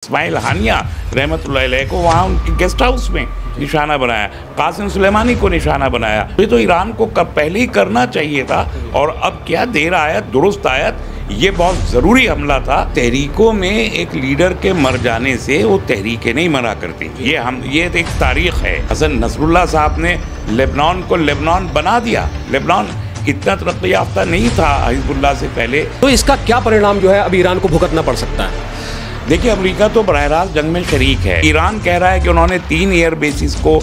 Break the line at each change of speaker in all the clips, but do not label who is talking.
इस्माइल हानिया रहमतुल्लाह अलैह को वहाँ उनके गेस्ट हाउस में निशाना बनाया, कासिम सुलेमानी को निशाना बनाया। ये तो ईरान को पहले ही करना चाहिए था, और अब क्या देर आयत दुरुस्त आयत, ये बहुत ज़रूरी हमला था। तहरीकों में एक लीडर के मर जाने से वो तहरीकें नहीं मरा करती। ये एक तारीख़ है। हसन नसरुल्लाह साहब ने लेबनान को लेबनान बना दिया। लेबनान इतना तरक्की याफ्ता नहीं था हिजबुल्लाह से पहले।
तो इसका क्या परिणाम जो है अब ईरान को भुगतना पड़ सकता है?
देखिए, अमेरिका तो बराह रास्त जंग में शरीक है। ईरान कह रहा है कि उन्होंने 3 एयर बेसिस को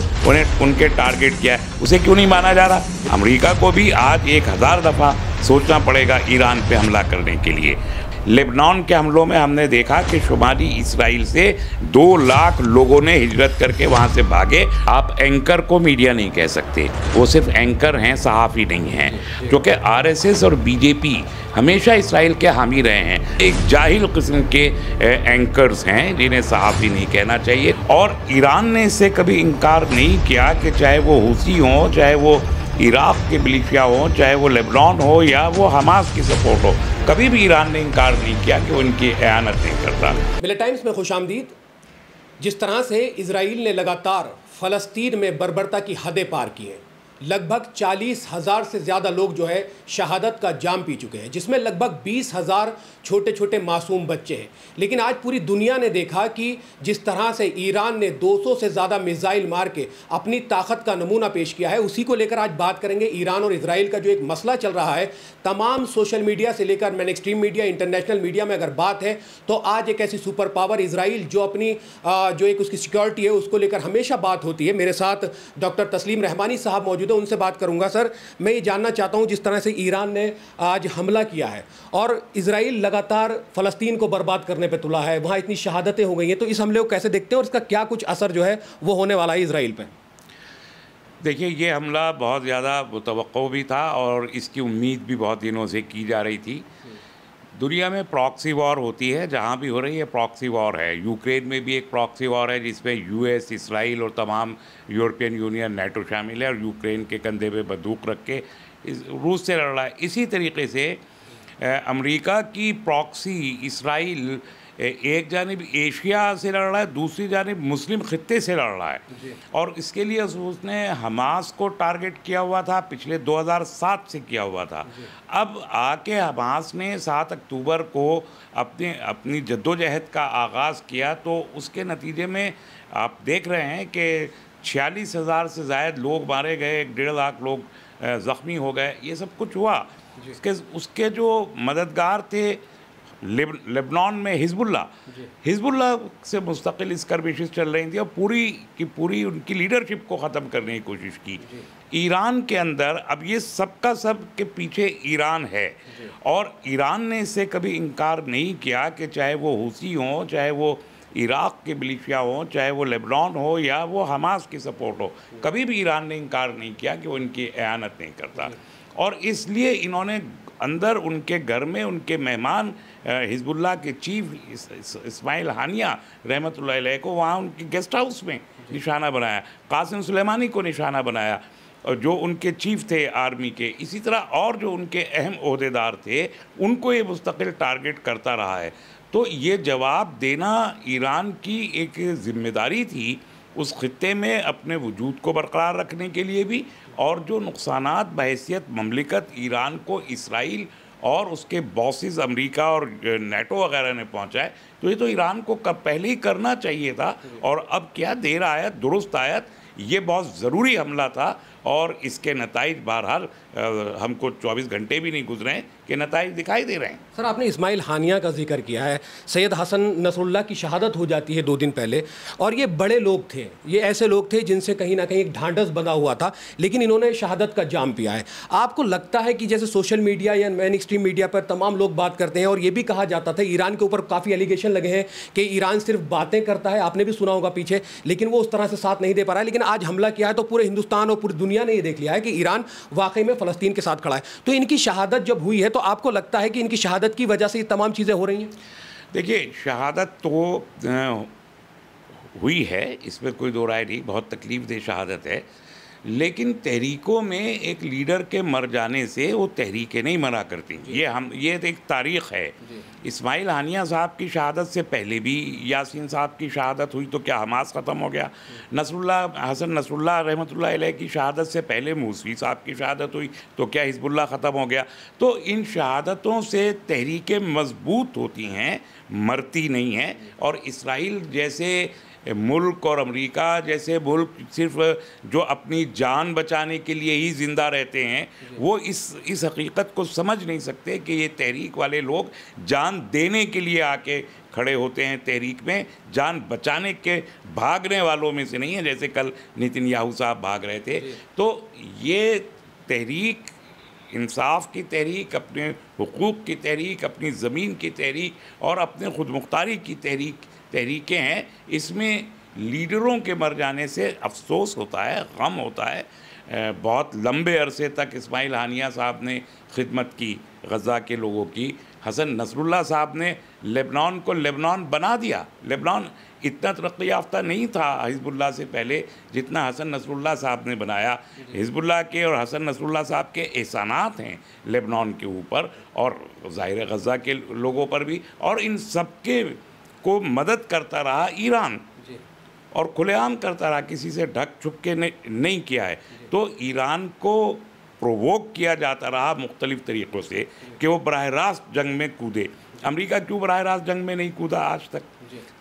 उनके टारगेट किया है, उसे क्यों नहीं माना जा रहा? अमेरिका को भी आज 1000 दफ़ा सोचना पड़ेगा ईरान पे हमला करने के लिए। लेबनान के हमलों में हमने देखा कि शुमाली इसराइल से 2 लाख लोगों ने हिजरत करके वहाँ से भागे। आप एंकर को मीडिया नहीं कह सकते, वो सिर्फ एंकर हैं, सहाफ़ी नहीं हैं, क्योंकि आरएसएस और बीजेपी हमेशा इसराइल के हामी रहे हैं। एक जाहिल किस्म के एंकर्स हैं जिन्हें सहाफ़ी नहीं कहना चाहिए। और ईरान ने इससे कभी इनकार नहीं किया कि चाहे वो हूसी हों, चाहे वो इराक़ के मिलिशिया हो, चाहे वो लेबनान हो या वो हमास की सपोर्ट हो, कभी भी ईरान ने इनकार नहीं किया कि वो इनकी एयानत नहीं करता।
मिले टाइम्स में खुशामदीद। जिस तरह से इजराइल ने लगातार फ़लस्तीन में बर्बरता की हदें पार की हैं, लगभग 40,000 से ज़्यादा लोग जो है शहादत का जाम पी चुके हैं, जिसमें लगभग 20,000 छोटे छोटे मासूम बच्चे हैं। लेकिन आज पूरी दुनिया ने देखा कि जिस तरह से ईरान ने 200 से ज़्यादा मिसाइल मार के अपनी ताकत का नमूना पेश किया है, उसी को लेकर आज बात करेंगे। ईरान और इजराइल का जो एक मसला चल रहा है, तमाम सोशल मीडिया से लेकर मेनस्ट्रीम मीडिया, इंटरनेशनल मीडिया में अगर बात है तो आज एक ऐसी सुपर पावर इजराइल जो अपनी जो एक उसकी सिक्योरिटी है उसको लेकर हमेशा बात होती है। मेरे साथ डॉक्टर तस्लीम रहमानी साहब मौजूद है, उनसे बात करूंगा। सर, मैं ये जानना चाहता हूं, जिस तरह से ईरान ने आज हमला किया है और इजराइल लगातार फ़लस्तीन को बर्बाद करने पे तुला है, वहां इतनी शहादतें हो गई हैं, तो इस हमले को कैसे देखते हैं और इसका क्या कुछ असर जो है वो होने वाला है इजराइल पे?
देखिए, ये हमला बहुत ज़्यादा मुतवक्को भी था और इसकी उम्मीद भी बहुत दिनों से की जा रही थी। दुनिया में प्रॉक्सी वॉर होती है, जहाँ भी हो रही है प्रॉक्सी वॉर है। यूक्रेन में भी एक प्रॉक्सी वॉर है जिसमें यूएस, इसराइल और तमाम यूरोपियन यूनियन, नेटो शामिल है, और यूक्रेन के कंधे पे बंदूक रख के रूस से लड़ रहा है। इसी तरीके से अमेरिका की प्रॉक्सी इसराइल एक जानिब एशिया से लड़ रहा है, दूसरी जानिब मुस्लिम खित्ते से लड़ रहा है, और इसके लिए उसने हमास को टारगेट किया हुआ था, पिछले 2007 से किया हुआ था। अब आके हमास ने 7 अक्टूबर को अपनी जद्दोजहद का आगाज़ किया, तो उसके नतीजे में आप देख रहे हैं कि 46,000 से ज़ायद लोग मारे गए, 1.5 लाख लोग ज़ख्मी हो गए। ये सब कुछ हुआ। उसके जो मददगार थे लेबनान में हिजबुल्लाह से मुस्तकिल स्कर्मिशेस चल रही थी और पूरी की पूरी उनकी लीडरशिप को ख़त्म करने की कोशिश की। ईरान के अंदर अब ये सबका सब के पीछे ईरान है, और ईरान ने इससे कभी इनकार नहीं किया कि चाहे वो हूसी हों, चाहे वो इराक़ के मिलिशिया हों, चाहे वो लेबनान हो या वो हमास की सपोर्ट हो, कभी भी ईरान ने इनकार नहीं किया कि वो इनकी एयानत नहीं करता। और इसलिए इन्होंने अंदर उनके घर में उनके मेहमान हिजबुल्लाह के चीफ इस्माइल हानिया रहमतुल्लाह अलैह को वहाँ उनके गेस्ट हाउस में निशाना बनाया, कासिम सुलेमानी को निशाना बनाया, और जो उनके चीफ थे आर्मी के, इसी तरह और जो उनके अहम ओहदेदार थे उनको ये मुस्तकिल टारगेट करता रहा है। तो ये जवाब देना ईरान की एक ज़िम्मेदारी थी, उस खित्ते में अपने वजूद को बरकरार रखने के लिए भी, और जो नुकसानात बहैसियत ममलिकत ईरान को इसराइल और उसके बॉसेस अमेरिका और नेटो वगैरह ने पहुंचाए, तो ये तो ईरान को पहले ही करना चाहिए था। और अब क्या देर आयत दुरुस्त आयत, ये बहुत ज़रूरी हमला था, और इसके नताइज बहरहाल हमको 24 घंटे भी नहीं गुजरे हैं कि नताइज दिखाई दे रहे हैं।
सर, आपने इस्माइल हानिया का जिक्र किया है। सैयद हसन नसरुल्लाह की शहादत हो जाती है 2 दिन पहले, और ये बड़े लोग थे, ये ऐसे लोग थे जिनसे कहीं ना कहीं एक ढांढस बना हुआ था, लेकिन इन्होंने शहादत का जाम पिया है। आपको लगता है कि जैसे सोशल मीडिया या मेन स्ट्रीम मीडिया पर तमाम लोग बात करते हैं, और ये भी कहा जाता था ईरान के ऊपर काफ़ी एलिगेशन लगे हैं कि ईरान सिर्फ बातें करता है, आपने भी सुना होगा पीछे, लेकिन वो उस तरह से साथ नहीं दे पा रहा है, लेकिन आज हमला किया है तो पूरे हिंदुस्तान और पूरी दुनिया ने ये देख लिया है कि ईरान वाकई में फ़लस्तीन के साथ खड़ा है। तो इनकी शहादत जब हुई है, तो आपको लगता है कि इनकी शहादत की वजह से ये तमाम चीज़ें हो रही हैं?
देखिए, शहादत तो हुई है, इसमें कोई दो राय नहीं, बहुत तकलीफ़ दे शहादत है, लेकिन तहरीकों में एक लीडर के मर जाने से वो तहरीकें नहीं मरा करती। ये एक तारीख़ है। इस्माइल हानिया साहब की शहादत से पहले भी यासीन साहब की शहादत हुई तो क्या हमास ख़त्म हो गया? हसन नसरुल्लाह रहमतुल्लाह अलैह की शहादत से पहले मूसवी साहब की शहादत हुई तो क्या हिजबुल्लाह ख़त्म हो गया? तो इन शहादतों से तहरीकें मजबूत होती हैं, मरती नहीं हैं। और इसराइल जैसे मुल्क और अमेरिका जैसे मुल्क सिर्फ जो अपनी जान बचाने के लिए ही ज़िंदा रहते हैं, वो इस हकीकत को समझ नहीं सकते कि ये तहरीक वाले लोग जान देने के लिए आके खड़े होते हैं तहरीक में, जान बचाने के भागने वालों में से नहीं है, जैसे कल नेतन्याहू साहब भाग रहे थे। तो ये तहरीक इंसाफ की तहरीक, अपने हुकूक़ की तहरीक, अपनी ज़मीन की तहरीक और अपने खुद मुख्तारी की तहरीकें हैं। इसमें लीडरों के मर जाने से अफसोस होता है, गम होता है। बहुत लंबे अरसे तक इस्माइल हानिया साहब ने खिदमत की गज़ा के लोगों की। हसन नसरुल्लाह साहब ने लेबनान को लेबनान बना दिया। लेबनान इतना तरक्की याफ्ता नहीं था हिजबुल्लाह से पहले जितना हसन नसरुल्लाह साहब ने बनाया। हिजबुल्लाह के और हसन नसरुल्लाह साहब के एहसानात हैं लेबनान के ऊपर और ज़ाहिर गज़ा के लोगों पर भी, और इन सब के को मदद करता रहा ईरान और खुलेआम करता रहा, किसी से ढक छुप के नहीं किया है। तो ईरान को प्रोवोक किया जाता रहा मुख्तलिफ़ तरीक़ों से कि वो बराह रास्त जंग में कूदे। अमेरिका क्यों बराह रास्त जंग में नहीं कूदा आज तक?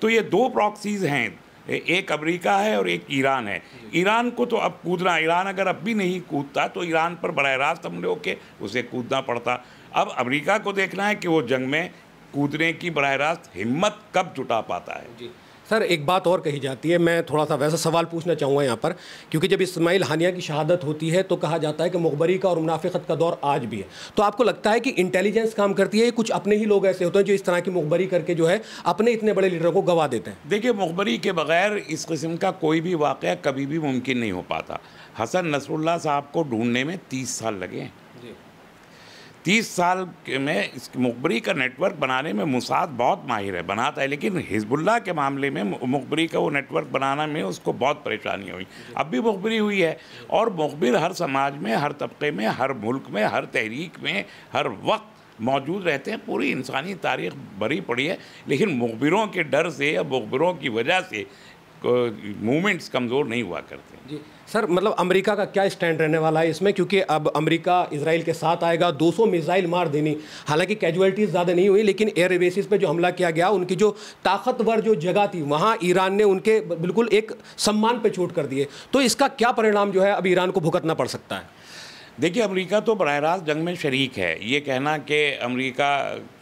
तो ये दो प्रॉक्सीज़ हैं, एक अमेरिका है और एक ईरान है। ईरान को तो अब कूदना, ईरान अगर अब भी नहीं कूदता तो ईरान पर बराह रास्त हमले होके उसे कूदना पड़ता। अब अमेरिका को देखना है कि वो जंग में कूदने की बराह रास्त हिम्मत कब जुटा पाता है।
जी सर, एक बात और कही जाती है, मैं थोड़ा सा वैसा सवाल पूछना चाहूँगा यहाँ पर, क्योंकि जब इस्माइल हानिया की शहादत होती है तो कहा जाता है कि मुखबरी का और मुनाफिकत का दौर आज भी है। तो आपको लगता है कि इंटेलिजेंस काम करती है, कुछ अपने ही लोग ऐसे होते हैं जो इस तरह की मुखबरी करके जो है अपने इतने बड़े लीडरों को गवा देते हैं?
देखिए, मुखबरी के बगैर इस किस्म का कोई भी वाक़या कभी भी मुमकिन नहीं हो पाता। हसन नसरुल्लाह साहब को ढूंढने में 30 साल लगे हैं। 30 साल में इस मुखबरी का नेटवर्क बनाने में मोसाद बहुत माहिर है, बनाता है, लेकिन हिजबुल्लाह के मामले में मुखबरी का वो नेटवर्क बनाना में उसको बहुत परेशानी हुई। अब भी मुखबरी हुई है, और मुखबिर हर समाज में, हर तबके में, हर मुल्क में, हर तहरीक में, हर वक्त मौजूद रहते हैं। पूरी इंसानी तारीख भरी पड़ी है, लेकिन मुखबिरों के डर से या मुखबिरों की वजह से मूवमेंट्स कमज़ोर नहीं हुआ करते।
जी सर, मतलब अमेरिका का क्या स्टैंड रहने वाला है इसमें, क्योंकि अब अमेरिका इजराइल के साथ आएगा, 200 मिसाइल मार देनी, हालांकि कैजुअलिटीज़ ज़्यादा नहीं हुई, लेकिन एयर बेसिस पे जो हमला किया गया, उनकी जो ताकतवर जो जगह थी वहाँ ईरान ने उनके बिल्कुल एक सम्मान पे चोट कर दिए। तो इसका क्या परिणाम जो है अब ईरान को भुगतना पड़ सकता है?
देखिए, अमेरिका तो बराह रास्त जंग में शरीक है। ये कहना कि अमेरिका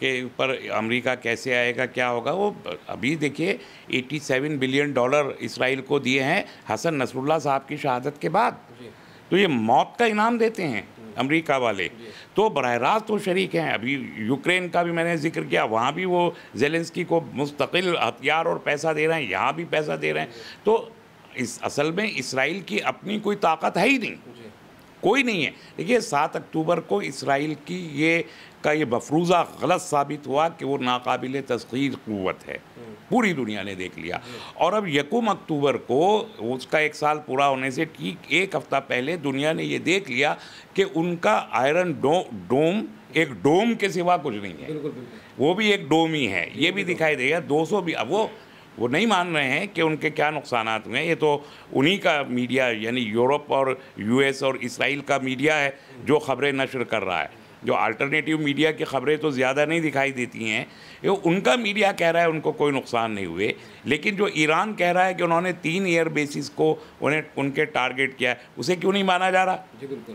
के ऊपर अमेरिका कैसे आएगा, क्या होगा, वो अभी देखिए $87 बिलियन इसराइल को दिए हैं हसन नसरुल्लाह साहब की शहादत के बाद। तो ये मौत का इनाम देते हैं अमेरिका वाले, तो बराह रास्त वो शरीक हैं। अभी यूक्रेन का भी मैंने जिक्र किया, वहाँ भी वो ज़ेलेंस्की को मुस्तकिल हथियार और पैसा दे रहे हैं, यहाँ भी पैसा दे रहे हैं। तो इस असल में इसराइल की अपनी कोई ताकत है ही नहीं, कोई नहीं है। देखिए, 7 अक्टूबर को इसराइल की ये मफरूज़ा गलत साबित हुआ कि वो नाकाबिल तस्खीर क़ुव्वत है, पूरी दुनिया ने देख लिया। और अब 1 अक्टूबर को उसका 1 साल पूरा होने से ठीक 1 हफ़्ता पहले दुनिया ने ये देख लिया कि उनका आयरन डोम एक डोम के सिवा कुछ नहीं है, वो भी एक डोम ही है। ये भी दिखाई देगा 200 भी। अब वो नहीं मान रहे हैं कि उनके क्या नुकसानात हुए हैं। ये तो उन्हीं का मीडिया, यानी यूरोप और यूएस और इसराइल का मीडिया है जो ख़बरें नशर कर रहा है। जो अल्टरनेटिव मीडिया की ख़बरें तो ज़्यादा नहीं दिखाई देती हैं, ये उनका मीडिया कह रहा है उनको कोई नुकसान नहीं हुए। लेकिन जो ईरान कह रहा है कि उन्होंने 3 एयर बेसिस को उनके टारगेट किया है, उसे क्यों नहीं माना जा रहा?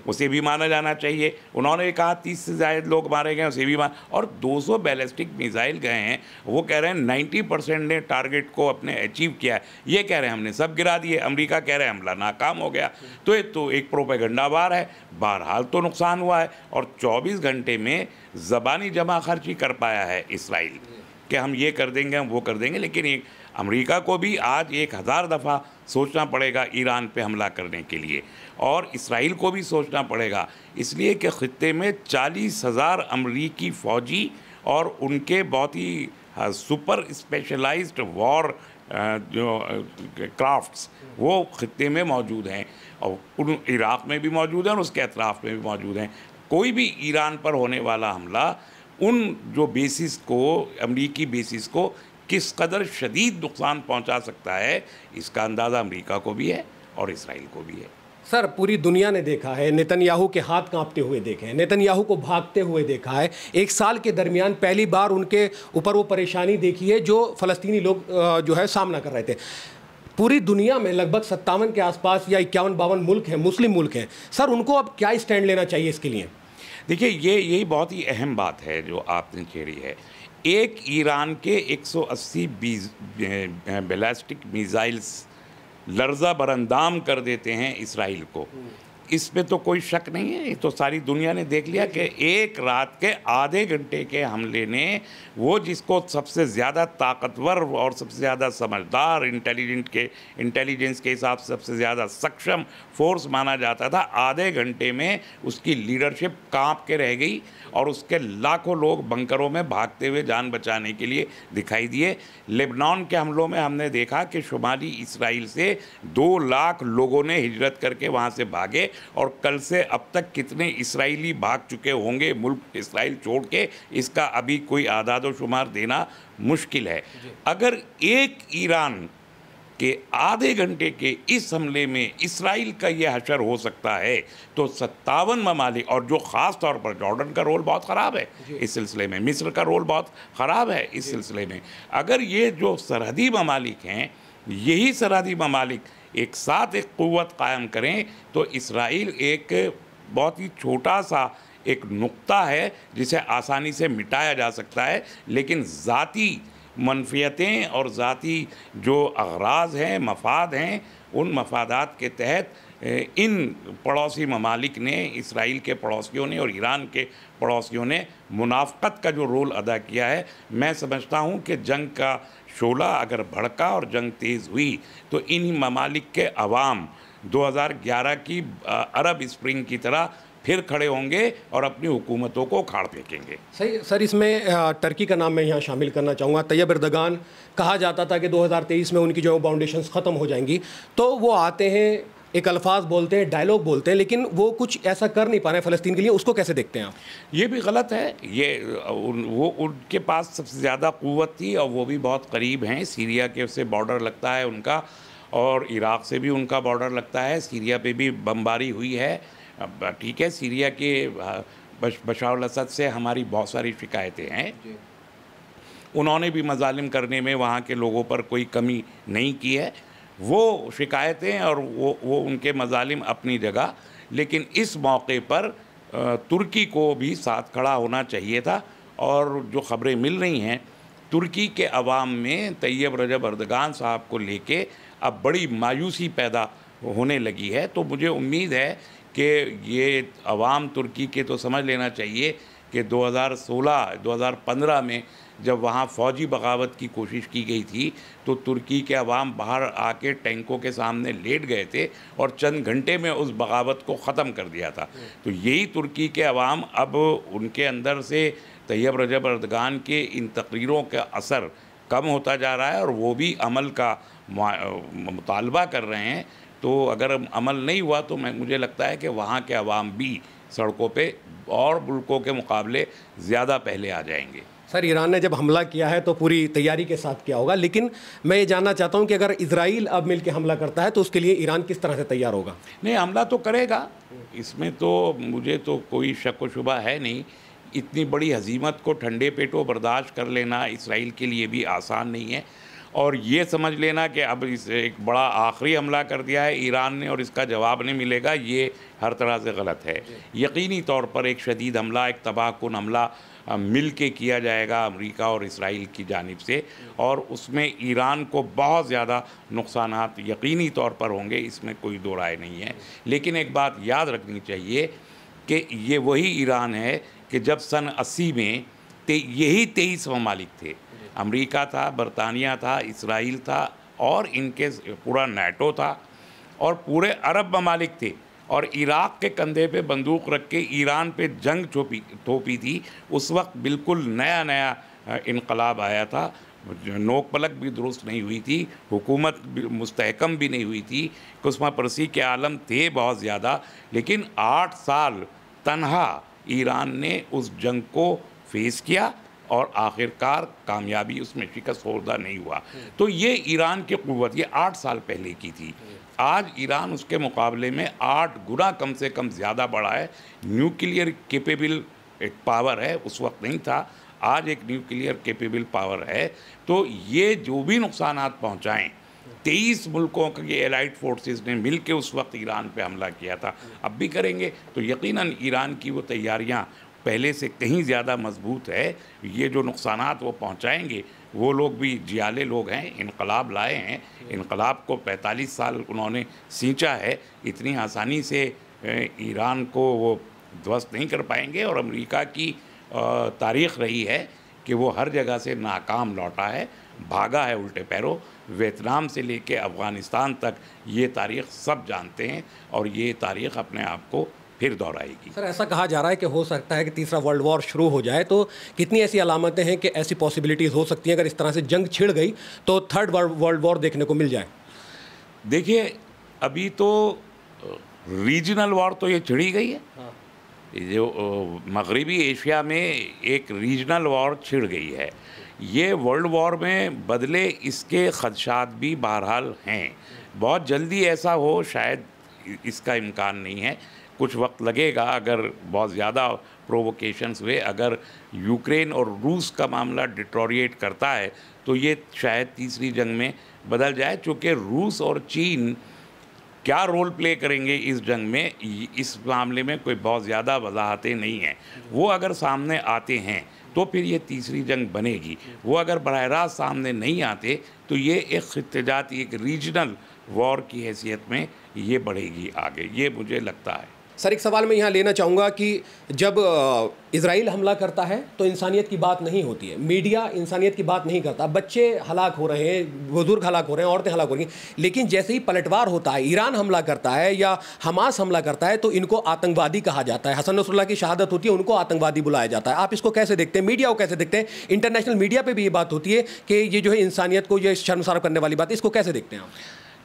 उसे भी माना जाना चाहिए। उन्होंने कहा 30 से ज़्यादा लोग मारे गए, उसे भी और 200 बैलिस्टिक मिसाइल गए हैं। वो कह रहे हैं 90% ने टारगेट को अपने अचीव किया है। ये कह रहे हैं हमने सब गिरा दिए। अमेरिका कह रहे हैं हमला नाकाम हो गया। तो ये तो एक प्रोपेगेंडा वार है। बहरहाल तो नुकसान हुआ है, और 24 घंटे में ज़बानी जमा खर्ची कर पाया है इसराइल कि हम ये कर देंगे, हम वो कर देंगे। लेकिन अमेरिका को भी आज 1000 दफ़ा सोचना पड़ेगा ईरान पे हमला करने के लिए, और इसराइल को भी सोचना पड़ेगा, इसलिए कि ख़ित्ते में 40,000 अमरीकी फ़ौजी और उनके बहुत ही सुपर स्पेशलाइज्ड वॉर जो क्राफ्ट्स वो खित्ते में मौजूद हैं, और उन इराक़ में भी मौजूद हैं और उसके अतराफ़ में भी मौजूद हैं। कोई भी ईरान पर होने वाला हमला उन जो बेसिस को, अमरीकी बेसिस को किस कदर शदीद नुकसान पहुंचा सकता है, इसका अंदाज़ा अमेरिका को भी है और इसराइल को भी है।
सर, पूरी दुनिया ने देखा है, नेतन्याहू के हाथ कांपते हुए देखे हैं, नेतन्याहू को भागते हुए देखा है। एक साल के दरमियान पहली बार उनके ऊपर वो परेशानी देखी है जो फ़लस्तीनी लोग जो है सामना कर रहे थे। पूरी दुनिया में लगभग 57 के आसपास या 51-52 मुल्क हैं, मुस्लिम मुल्क हैं। सर, उनको अब क्या स्टैंड लेना चाहिए इसके लिए?
देखिए, यही बहुत ही अहम बात है जो आपने छेड़ी है। एक ईरान के 180 बैलिस्टिक मिसाइल्स लर्जा बरंदाम कर देते हैं इसराइल को, इसमें तो कोई शक नहीं है। ये तो सारी दुनिया ने देख लिया कि एक रात के आधे घंटे के हमले ने वो जिसको सबसे ज़्यादा ताकतवर और सबसे ज़्यादा समझदार इंटेलिजेंस के हिसाब से सबसे ज़्यादा सक्षम फोर्स माना जाता था, आधे घंटे में उसकी लीडरशिप कांप के रह गई और उसके लाखों लोग बंकरों में भागते हुए जान बचाने के लिए दिखाई दिए। लेबनान के हमलों में हमने देखा कि शुमाली इसराइल से 2 लाख लोगों ने हिजरत करके वहाँ से भागे, और कल से अब तक कितने इसराइली भाग चुके होंगे मुल्क इसराइल छोड़ के, इसका अभी कोई आदाद शुमार देना मुश्किल है। अगर एक ईरान के आधे घंटे के इस हमले में इसराइल का ये हशर हो सकता है, तो 57 ममालिक, और जो ख़ास तौर पर जॉर्डन का रोल बहुत ख़राब है इस सिलसिले में, मिस्र का रोल बहुत ख़राब है इस सिलसिले में, अगर ये जो सरहदी ममालिक हैं, यही सरहदी ममालिक एक साथ एक क़ुव्वत कायम करें, तो इसराइल एक बहुत ही छोटा सा एक नुक्ता है जिसे आसानी से मिटाया जा सकता है। लेकिन ज़ाती मनफियतें और ज़ाती जो अगराज़ हैं, मफाद हैं, उन मफादात के तहत इन पड़ोसी ममालिक ने, इसराइल के पड़ोसियों ने और ईरान के पड़ोसियों ने मुनाफ़क़त का जो रोल अदा किया है, मैं समझता हूँ कि जंग का शोला अगर भड़का और जंग तेज़ हुई तो इन्हीं ममालिक के अवाम 2011 की अरब स्प्रिंग की तरह फिर खड़े होंगे और अपनी हुकूमतों को उखाड़ फेंकेंगे।
सही सर, इसमें टर्की का नाम मैं यहाँ शामिल करना चाहूँगा। तैयब एर्दोगान, कहा जाता था कि 2023 में उनकी जो फाउंडेशंस ख़त्म हो जाएंगी, तो वो आते हैं, एक अल्फाज बोलते हैं, डायलॉग बोलते हैं, लेकिन वो कुछ ऐसा कर नहीं पा रहे फ़लस्तीन के लिए। उसको कैसे देखते हैं आप?
ये भी गलत है। ये वो उनके पास सबसे ज़्यादा क़ुव्वत थी और वो भी बहुत करीब हैं। सीरिया के से बॉर्डर लगता है उनका, और इराक़ से भी उनका बॉर्डर लगता है। सीरिया पे भी बमबारी हुई है। ठीक है, सीरिया के बशर अल-असद से हमारी बहुत सारी शिकायतें हैं। उन्होंने भी मज़ालिम करने में वहाँ के लोगों पर कोई कमी नहीं की है। वो शिकायतें और वो उनके मज़ालिम अपनी जगह, लेकिन इस मौके पर तुर्की को भी साथ खड़ा होना चाहिए था। और जो ख़बरें मिल रही हैं, तुर्की के अवाम में तैयब रजब एर्दोगान साहब को लेके अब बड़ी मायूसी पैदा होने लगी है। तो मुझे उम्मीद है कि ये अवाम तुर्की के तो समझ लेना चाहिए कि 2016-2015 में जब वहाँ फ़ौजी बगावत की कोशिश की गई थी, तो तुर्की के अवाम बाहर आके टैंकों के सामने लेट गए थे और चंद घंटे में उस बगावत को ख़त्म कर दिया था। तो यही तुर्की के अवाम अब उनके अंदर से तैयब रजब एर्दोगान के इन तकरीरों का असर कम होता जा रहा है और वो भी अमल का मुतालबा कर रहे हैं। तो अगर अमल नहीं हुआ तो मुझे लगता है कि वहाँ के अवाम भी सड़कों पे और मुल्कों के मुकाबले ज़्यादा पहले आ जाएंगे।
सर, ईरान ने जब हमला किया है तो पूरी तैयारी के साथ किया होगा, लेकिन मैं ये जानना चाहता हूँ कि अगर इजराइल अब मिल के हमला करता है तो उसके लिए ईरान किस तरह से तैयार होगा?
नहीं, हमला तो करेगा, इसमें तो मुझे तो कोई शक व शुबा है नहीं। इतनी बड़ी हजीमत को ठंडे पेटों बर्दाश्त कर लेना इसराइल के लिए भी आसान नहीं है। और ये समझ लेना कि अब इस एक बड़ा आखिरी हमला कर दिया है ईरान ने और इसका जवाब नहीं मिलेगा, ये हर तरह से गलत है। यकीनी तौर पर एक शदीद हमला, एक तबाहकुन हमला मिल के किया जाएगा अमेरिका और इसराइल की जानिब से, और उसमें ईरान को बहुत ज़्यादा नुकसानात यकीनी तौर पर होंगे, इसमें कोई दो राय नहीं है। लेकिन एक बात याद रखनी चाहिए कि ये वही ईरान है कि जब सन 80 में यही 23 ममालिक थे, अमेरिका था, बरतानिया था, इसराइल था और इनके पूरा नाटो था और पूरे अरब ममालिक थे, और इराक़ के कंधे पे बंदूक रख के ईरान पे जंग थोपी थी। उस वक्त बिल्कुल नया इनकलाब आया था। नोक पलक भी दुरुस्त नहीं हुई थी, हुकूमत मुस्तहकम भी नहीं हुई थी, कुस्मा परसी के आलम थे बहुत ज़्यादा, लेकिन 8 साल तन्हा ईरान ने उस जंग को फेस किया और आखिरकार कामयाबी उसमें शिकस्त खुर्दा नहीं हुआ। तो ये ईरान की क़ुव्वत ये 8 साल पहले की थी। आज ईरान उसके मुकाबले में 8 गुना कम से कम ज़्यादा बढ़ा है। न्यूक्लियर केपेबल एक पावर है, उस वक्त नहीं था, आज एक न्यूक्लियर केपेबल पावर है। तो ये जो भी नुकसानात पहुँचाएँ, 23 मुल्कों के एलाइड फोर्सेस ने मिल के उस वक्त ईरान पे हमला किया था, अब भी करेंगे। तो यकीनन ईरान की वो तैयारियाँ पहले से कहीं ज़्यादा मजबूत है। ये जो नुकसानात वो पहुंचाएंगे, वो लोग भी जियाले लोग हैं, इनकलाब लाए हैं, इनकलाब को 45 साल उन्होंने सींचा है, इतनी आसानी से ईरान को वो ध्वस्त नहीं कर पाएंगे। और अमेरिका की तारीख़ रही है कि वो हर जगह से नाकाम लौटा है, भागा है उल्टे पैरों। वियतनाम से लेके अफ़गानिस्तान तक ये तारीख़ सब जानते हैं और ये तारीख़ अपने आप को फिर दोहराएगी।
सर, ऐसा कहा जा रहा है कि हो सकता है कि तीसरा वर्ल्ड वॉर शुरू हो जाए, तो कितनी ऐसी अलामतें हैं कि ऐसी पॉसिबिलिटीज़ हो सकती हैं अगर इस तरह से जंग छिड़ गई तो थर्ड वर्ल्ड वॉर देखने को मिल जाए?
देखिए, अभी तो रीजनल वॉर तो ये छिड़ी गई है। हाँ। जो मगरबी एशिया में एक रीजनल वॉर छिड़ गई है। ये वर्ल्ड वॉर में बदले इसके खदशात भी बहरहाल हैं। बहुत जल्दी ऐसा हो शायद इसका इम्कान नहीं है, कुछ वक्त लगेगा। अगर बहुत ज़्यादा प्रोवोकेशंस हुए, अगर यूक्रेन और रूस का मामला डिटोरिएट करता है तो ये शायद तीसरी जंग में बदल जाए। चूँकि रूस और चीन क्या रोल प्ले करेंगे इस जंग में, इस मामले में कोई बहुत ज़्यादा वजाहतें नहीं हैं। वो अगर सामने आते हैं तो फिर ये तीसरी जंग बनेगी। वो अगर बराह रास्त सामने नहीं आते तो ये एक खित्तेजाती, एक रीजनल वॉर की हैसियत में ये बढ़ेगी आगे, ये मुझे लगता है।
सर, एक सवाल मैं यहाँ लेना चाहूँगा कि जब इजराइल हमला करता है तो इंसानियत की बात नहीं होती है, मीडिया इंसानियत की बात नहीं करता, बच्चे हलाक हो रहे हैं, बुजुर्ग हलाक हो रहे हैं, औरतें हलाक हो रही हैं। लेकिन जैसे ही पलटवार होता है, ईरान हमला करता है या हमास हमला करता है तो इनको आतंकवादी कहा जाता है। हसन नसरुल्लाह की शहादत होती है, उनको आतंकवादी बुलाया जाता है। आप इसको कैसे देखते हैं, मीडिया को कैसे देखते हैं? इंटरनेशनल मीडिया पर भी ये बात होती है कि ये जो है इंसानियत को ये शर्मसार करने वाली बात है, इसको कैसे देखते हैं आप?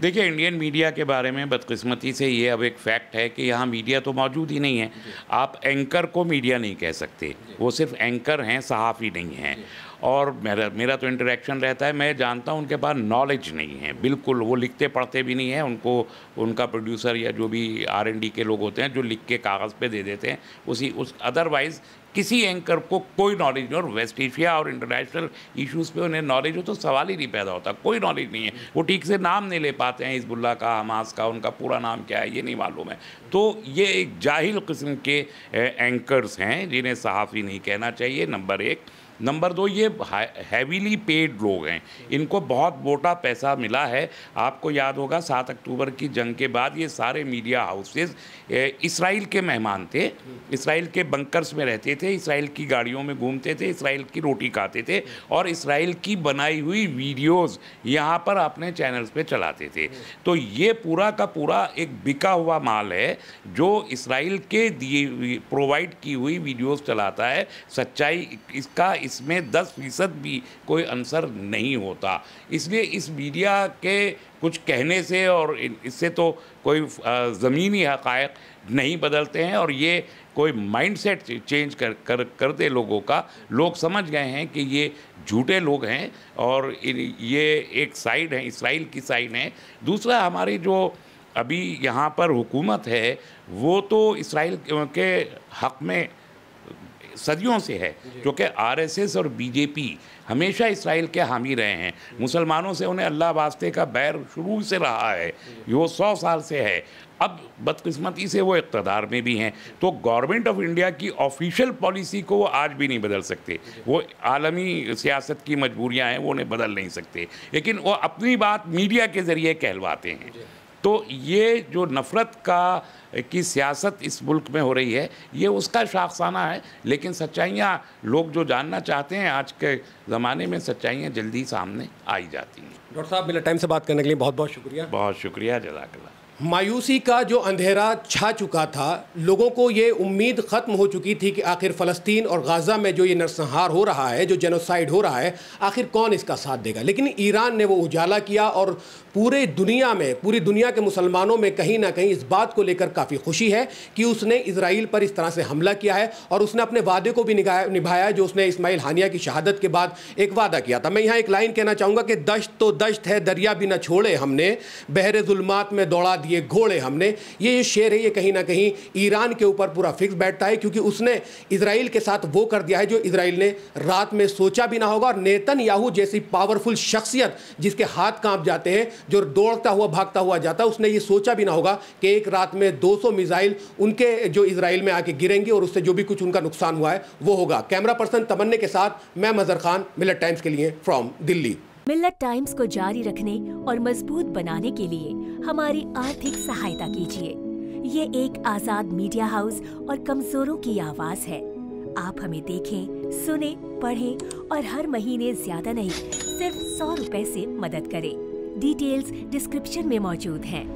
देखिए, इंडियन मीडिया के बारे में बदकिस्मती से ये अब एक फैक्ट है कि यहाँ मीडिया तो मौजूद ही नहीं है। आप एंकर को मीडिया नहीं कह सकते, वो सिर्फ एंकर हैं, सहाफ़ी नहीं हैं। और मेरा तो इंटरेक्शन रहता है, मैं जानता हूँ उनके पास नॉलेज नहीं है बिल्कुल, वो लिखते पढ़ते भी नहीं हैं। उनको उनका प्रोड्यूसर या जो भी R&D के लोग होते हैं जो लिख के कागज़ पे दे देते हैं, उस अदरवाइज़ किसी एंकर को कोई नॉलेज नहीं। और वेस्ट एशिया और इंटरनेशनल इश्यूज़ पे उन्हें नॉलेज हो तो सवाल ही नहीं पैदा होता, कोई नॉलेज नहीं है। वो ठीक से नाम नहीं ले पाते हैं, हिजबुल्लाह का, हमास का, उनका पूरा नाम क्या है ये नहीं मालूम है। तो ये एक जाहिल किस्म के एंकर्स हैं जिन्हें सहाफ़ी नहीं कहना चाहिए, नंबर 1। नंबर 2, ये हैवीली पेड लोग हैं, इनको बहुत मोटा पैसा मिला है। आपको याद होगा 7 अक्टूबर की जंग के बाद ये सारे मीडिया हाउसेस इसराइल के मेहमान थे, इसराइल के बंकर्स में रहते थे, इसराइल की गाड़ियों में घूमते थे, इसराइल की रोटी खाते थे और इसराइल की बनाई हुई वीडियोज़ यहाँ पर अपने चैनल्स पे चलाते थे। तो ये पूरा का पूरा एक बिका हुआ माल है जो इसराइल के दिए प्रोवाइड की हुई वीडियोज़ चलाता है। सच्चाई इसमें 10% भी कोई आंसर नहीं होता। इसलिए इस मीडिया के कुछ कहने से और इससे तो कोई ज़मीनी हक़ाइक़ नहीं बदलते हैं। और ये कोई माइंडसेट चेंज कर दे लोगों का। लोग समझ गए हैं कि ये झूठे लोग हैं और ये एक साइड है, इसराइल की साइड है। दूसरा, हमारी जो अभी यहाँ पर हुकूमत है वो तो इसराइल के हक़ में सदियों से है, क्योंकि RSS और BJP हमेशा इसराइल के हामी रहे हैं। मुसलमानों से उन्हें अल्लाह वास्ते का बैर शुरू से रहा है, वो 100 साल से है। अब बदकिस्मती से वो इक़्तिदार में भी हैं, तो गवर्नमेंट ऑफ इंडिया की ऑफिशियल पॉलिसी को वो आज भी नहीं बदल सकते। वो आलमी सियासत की मजबूरियाँ हैं, वो उन्हें बदल नहीं सकते, लेकिन वो अपनी बात मीडिया के ज़रिए कहलवाते हैं। तो ये जो नफ़रत की सियासत इस मुल्क में हो रही है, ये उसका शाखसाना है। लेकिन सच्चाइयाँ लोग जो जानना चाहते हैं आज के ज़माने में, सच्चाइयाँ जल्दी सामने आ ही जाती हैं।
डॉक्टर साहब, मेरा टाइम से बात करने के लिए बहुत बहुत शुक्रिया।
बहुत शुक्रिया, जज़ाकल्लाह।
मायूसी का जो अंधेरा छा चुका था, लोगों को ये उम्मीद ख़त्म हो चुकी थी कि आखिर फ़लस्तीन और गाज़ा में जो ये नरसंहार हो रहा है, जो जेनोसाइड हो रहा है, आखिर कौन इसका साथ देगा। लेकिन ईरान ने वो उजाला किया और पूरी दुनिया के मुसलमानों में कहीं ना कहीं इस बात को लेकर काफ़ी खुशी है कि उसने इजराइल पर इस तरह से हमला किया है और उसने अपने वादे को भी निभाया जो उसने इस्माइल हानिया की शहादत के बाद एक वादा किया था। मैं यहाँ एक लाइन कहना चाहूँगा कि दश्त तो दश्त है, दरिया भी न छोड़े हमने, बहरे जुल्मात में दौड़ा दिए घोड़े हमने। ये शेर है, ये कहीं ना कहीं ईरान के ऊपर पूरा फिक्स बैठता है, क्योंकि उसने इजराइल के साथ वो कर दिया है जो इजराइल ने रात में सोचा भी ना होगा। और नेतन्याहू जैसी पावरफुल शख्सियत जिसके हाथ कांप जाते हैं, जो दौड़ता हुआ भागता हुआ जाता है, उसने ये सोचा भी ना होगा कि एक रात में 200 मिसाइल उनके जो इजराइल में आके गिरेंगे और उससे जो भी कुछ उनका नुकसान हुआ है वो होगा। कैमरा पर्सन तमन्ने के साथ मैं मजहर खान, मिलत टाइम्स के लिए फ्रॉम दिल्ली।
मिलत टाइम्स को जारी रखने और मजबूत बनाने के लिए हमारी आर्थिक सहायता कीजिए। ये एक आजाद मीडिया हाउस और कमजोरों की आवाज है। आप हमें देखें, सुने, पढ़ें और हर महीने ज्यादा नहीं, सिर्फ 100 रुपए से मदद करें। डिटेल्स डिस्क्रिप्शन में मौजूद हैं।